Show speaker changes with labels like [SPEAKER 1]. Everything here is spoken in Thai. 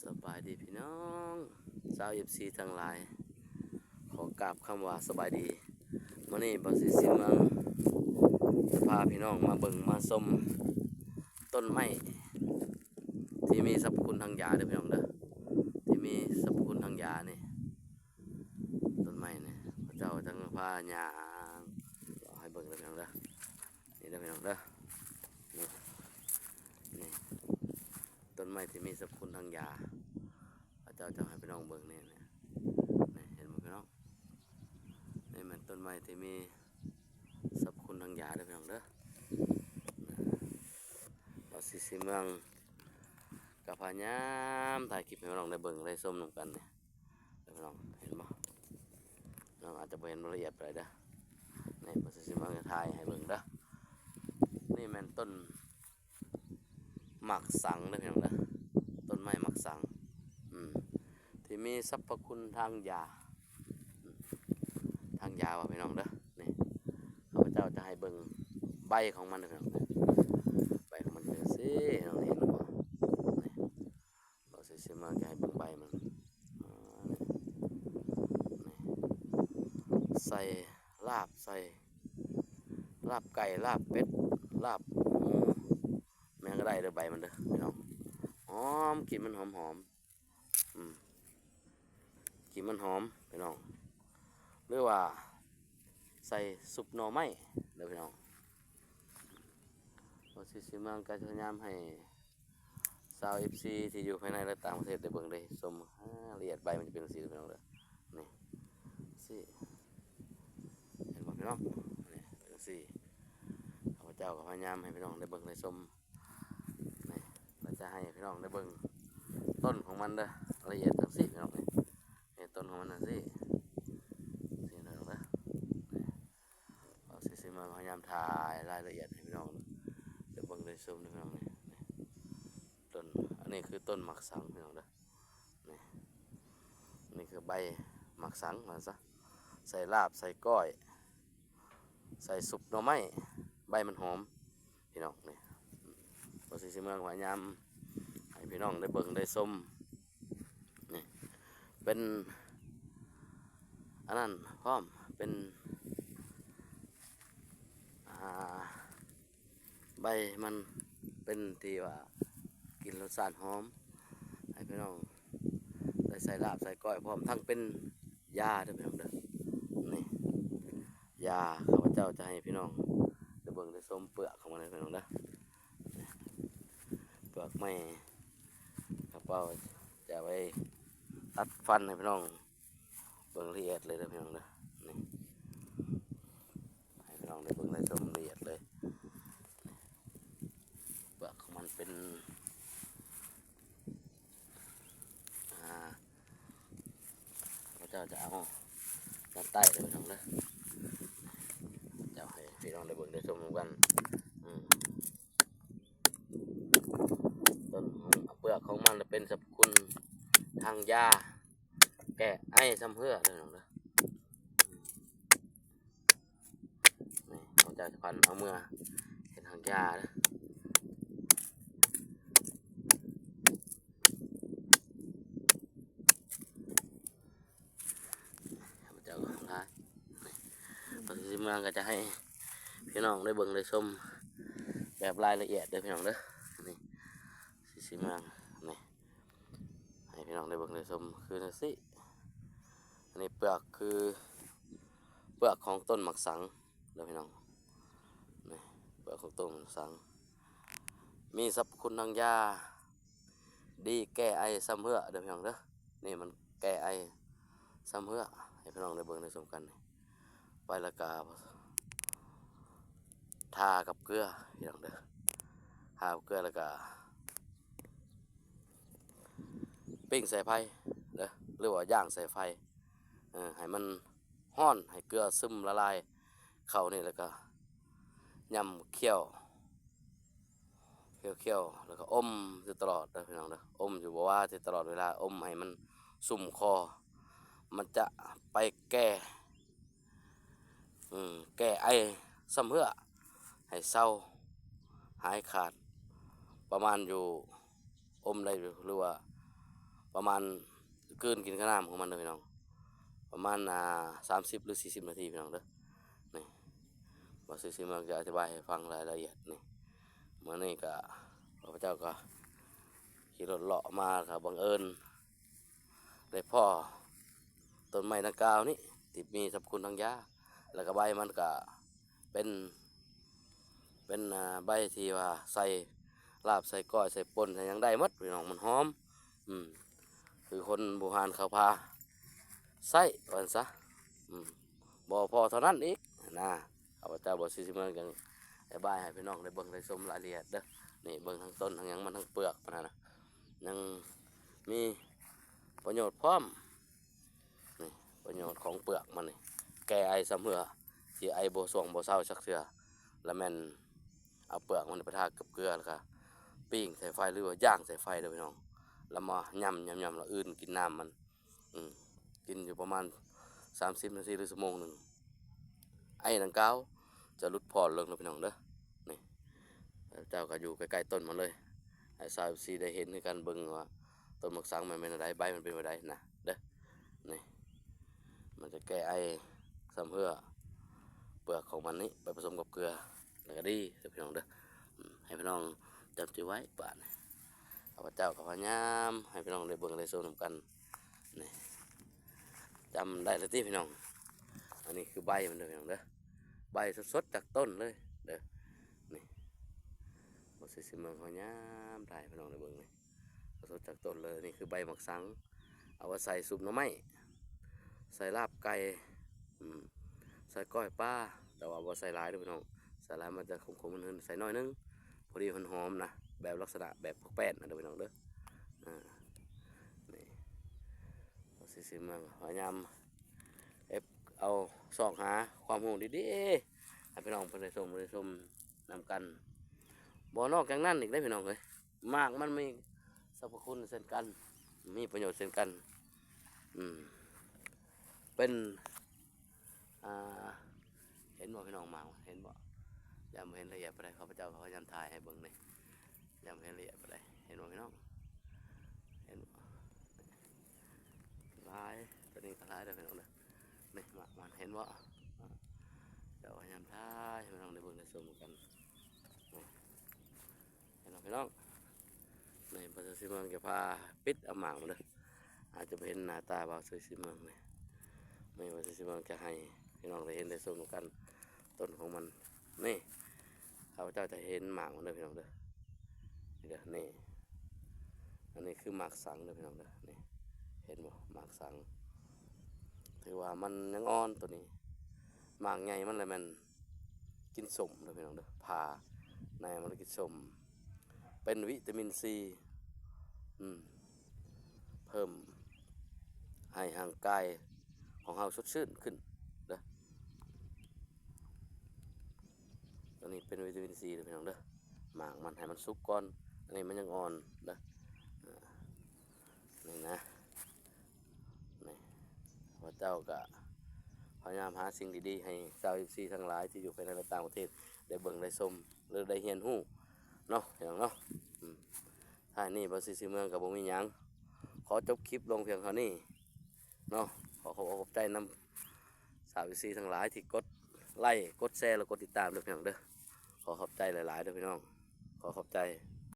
[SPEAKER 1] สบายดีพี่น้องชาวFCทั้งหลายขอกราบคำว่าสบายดีมื้อนี้บ่สิเมืองจะพาพี่น้องมาเบิ่งมาชมต้นไม้ที่มีสรรพคุณทางยาเด้อพี่น้องเด้อที่มีสรรพคุณทางยานี่ต้นไม้นี่พระเจ้าทั้งพาหญ้าให้เบิ่งเด้อพี่น้องเด้อนี่เด้อพี่น้องเด้อนี่ต้นไม้ที่มีสรรพคุณทางยาพระเจ้าจะให้พี่น้องเบิ่งนี่เห็นไหมพี่น้องนี่มันต้นไม้ที่มีสรรพคุณทางยาเด้อพี่น้องเด้อเราสิเมืองกับพญามถ่ายคลิปให้พี่น้องได้เบิ่งได้ชมนำกันเนี่ยพี่น้องเห็นบ่น้องอาจจะเห็นละเอียดไปเด้อนี่เราสิเมืองจะถ่ายให้เบิ่งเด้อนี่มันต้นหมักสังเด้อพี่น้องเด้อต้นไม้หมักสังที่มีสรรพคุณทางยาว่ะพี่น้องเด้อนี่ข้าพเจ้าจะให้เบิ่งใบของมันเด้อพี่น้องใบของมันเป็นสิเราเห็นหรือเปล่าเราสิมาให้เบิ่งใบมันใส่ลาบใส่ลาบไก่ลาบเป็ดลาบหมูแม่ก็ได้เด้อใบมันเด้อพี่น้องหอมกลิ่นมันหอมกลิ่นมันหอมพี่น้องหรือว่าใส่ซุปหน่อไม้เด้อพี่น้องเราสิมาการพยายามให้ชาว FC ที่อยู่ภายในและต่างประเทศได้เบิ่งได้ชมละเอียดใบมันจะเป็นสีพี่น้องเด้อนี่สิเห็นบ่พี่น้องนี่เป็นสีข้าพเจ้าก็พยายามให้พี่น้องได้เบิ่งได้ชมนี่เราจะให้พี่น้องได้เบิ่งต้นของมันเด้อละเอียดทั้งสิพี่น้องนี่ต้นของมันน่ะสิมาพยายามถ่ายรายละเอียดให้พี่น้องเดี๋ยวเบิ่งได้ชมนะพี่น้องนี่ต้นอันนี้คือต้นหมักสังพี่น้องเด้อนี่คือใบหมักสังมาซะใส่ลาบใส่ก้อยใส่ซุปหน่อไม้ใบมันหอมพี่น้องนี่พอสิเมืองพยายามให้พี่น้องได้เบิ่งได้ชมนี่เป็นอันนั้นพร้อมเป็นใบมันเป็นที่ว่ากินรสชาติหอมให้พี่น้องได้ใส่ลาบใส่ก้อยพร้อมทั้งเป็นยาด้วยพี่น้องเด้อนี่ยาข้าพเจ้าจะให้พี่น้องได้เบิ่งได้ชมเปลือกของมันเลยพี่น้องเด้อเปลือกไม้ข้าพเจ้าจะไว้ตัดฟันให้พี่น้องเบิ่งละเอียดเลยเด้อพี่น้องเด้อนี่ให้พี่น้องได้เบิ่งได้ชมละเอียดเลยเปลือกของมันเป็นพระเจ้าจะเอาด้านใต้เลยพี่น้องเลยจะให้พี่น้องได้เบิ่งได้ชมกันต้นเปลือกของมันเป็นสรรพคุณทางยาแก้ไอซ้ำเพื่อเลยพี่น้องเลยนี่เขาจะพันเอาเมื่อเป็นทางยาเลยเมืองก็จะให้พี่น้องได้เบิ่งได้ชมแบบรายละเอียดเด้อพี่น้องเด้อนี่สีเมืองนี่ให้พี่น้องได้เบิ่งได้ชมคือนี่สิอันนี้เปลือกคือเปลือกของต้นหมักสังเด้อพี่น้องนี่เปลือกของต้นหมักสังมีสรรพคุณทางยาดีแก้ไอซ้ำเพื่อเด้อพี่น้องเด้อนี่มันแก้ไอซ้ำเพื่อให้พี่น้องได้เบิ่งได้ชมกันไปแล้วก็ทากับเกลือพี่น้องเด้อทากับเกลือแล้วก็ปิ้งใส่ไฟเด้อหรือว่าย่างใส่ไฟให้มันห้อนให้เกลือซึมละลายเข้านี่แล้วก็ยำเคี่ยวแล้วก็อมอยู่ตลอดเด้อพี่น้องเด้ออมอยู่บ่ว่าตลอดเวลาอมให้มันสุ่มคอมันจะไปแก้ไอซ้ำเพื่อให้เศร้าหายขาดประมาณอยู่อมได้หรือว่า ประมาณเกินกินข้าวน้ำของมันเด้อพี่น้องประมาณ30 หรือ 40 นาทีพี่น้องเด้อนี่บ่ซื้อสิเมืองจะอธิบายให้ฟังรายละเอียดนี่เมื่อนี้ก็ข้าพเจ้าก็ขี่รถเลาะมาก็บังเอิญได้พ่อต้นไม้ดังกล่าวนี้ที่มีสรรพคุณทางยาแล้วก็ใบมันก็เป็นใบที่ว่าใส่ลาบใส่ก้อยใส่ป่นใส่หยังได้หมดพี่น้องมันหอมอืมคือคนโบราณเขาพาใส่วันซะบ่พอเท่านั้นอีกนะข้าพเจ้าบ่สิเมืองกันอธิบายให้พี่น้องได้เบิ่งได้ชมรายละเอียดเด้อนี่เบิ่งทั้งต้นทั้งหยังมันทั้งเปลือกมันนะยังมีประโยชน์พร้อมนี่ประโยชน์ของเปลือกมันนี่แก้ไอซ้ำเหือที่ไอบ่ส่วงบ่เศร้าชักเทื่อแล้วแม่นเอาเปลือกมันไปทากับเกลือแล้วก็ปิ้งใส่ไฟหรือว่าย่างใส่ไฟเด้อพี่น้องแล้วมาย่ำแล้วอื่นกินน้ำมันกินอยู่ประมาณ30 นาทีหรือชั่วโมงหนึ่งไอ้ดังกล่าวจะลุดพอลงนะพี่น้องเด้อนี่เจ้าก็อยู่ใกล้ๆต้นมันเลยให้สาวซีได้เห็นในการเบิ่งว่าต้นหมากสังมันเป็นอะไรใบมันเป็นอะไรนะเด้อนี่มันจะแก้ไอซ้ำเพื่อเปลือกของมันนี้ไปผสมกับเกลือแล้วก็ดีพี่น้องเด้อให้พี่น้องจำจือไว้ป่านข้าพเจ้ากับพญามให้พี่น้องได้เบิ่งได้ชมกันนี่จำได้เลยที่พี่น้องอันนี้คือใบมันเด้อพี่น้องเด้อใบสดๆจากต้นเลยเด้อนี่บดสิเมืองพญามได้พี่น้องได้เบิ่งนี่สดจากต้นเลยนี่คือใบหมักสังเอาไว้ใส่ซุปหน่อไม้ใส่ลาบไก่ใส่ก้อยปลาแต่ว่าบ่ใส่หลายเด้อพี่น้องใส่หลายมันจะขมๆมันใส่น้อยนึงพอดีมันหอมนะแบบลักษณะแบบพวกแป้นนะเด้อพี่น้องเด้อนี่สิเมืองพยายามเอาสอกหาความรู้ดีๆให้พี่น้องเพิ่นได้ชมนำกันบ่นอกจากนั้นอีกได้พี่น้องเอ้ยมากมันมีสรรพคุณเช่นกันมีประโยชน์เช่นกันเป็นเห็นบ่พี่น้องมากเห็นบ่ยามเห็นละเอียดไปได้ข้าพเจ้าพยายามถ่ายให้เบิ่งเลยยามเห็นละเอียดไปได้เห็นบ่พี่น้องเห็นบ่ลายตัวนี้ก็ลายได้พี่น้องเด้อนี่มากมันเห็นบ่เดี๋ยวพยายามถ่ายให้พี่น้องได้เบิ่งได้ชมกันเห็นบ่พี่น้องนี่พระสิเมืองจะพาปิดเอาหมากมาเลยอาจจะเห็นหน้าตาบ่าวสวยสิเมืองนี่ไม่ว่าสิเมืองจะให้พี่น้องได้เห็นได้ชมกันต้นของมันนี่ข้าพเจ้าจะเห็นหมากมันเลยพี่น้องเด้อนี่เด้อนี่อันนี้คือหมากสังเลยพี่น้องเด้อนี่เห็นบ่หมากสังถือว่ามันยังอ่อนตัวนี้หมากใหญ่มันเลยมันกินสมเลยพี่น้องเด้อผ่าในมันกินสมเป็นวิตามินซีเพิ่มให้ร่างกายของเราสดชื่นขึ้นเด้อตัวนี้เป็นวิตามินซีเลยพี่น้องเด้อหมากมันให้มันสุกก่อนอันนี้มันยังอ่อนเด้อนี่นะนี่พระเจ้าก็พยายามหาสิ่งดีๆให้ชาวซีทั้งหลายที่อยู่ภายในและต่างประเทศได้เบิ่งได้ชมหรือได้เรียนรู้เนาะอย่างเนาะถ้านี่บ่สิเมืองกับบ่มีหยังขอจบคลิปลงเพียงเท่านี้เนาะขอขอบใจนำสาวซีทั้งหลายที่กดไลค์กดแชร์แล้วกดติดตามด้วยพี่น้องเด้อขอขอบใจหลายๆด้วยพี่น้องขอขอบใจ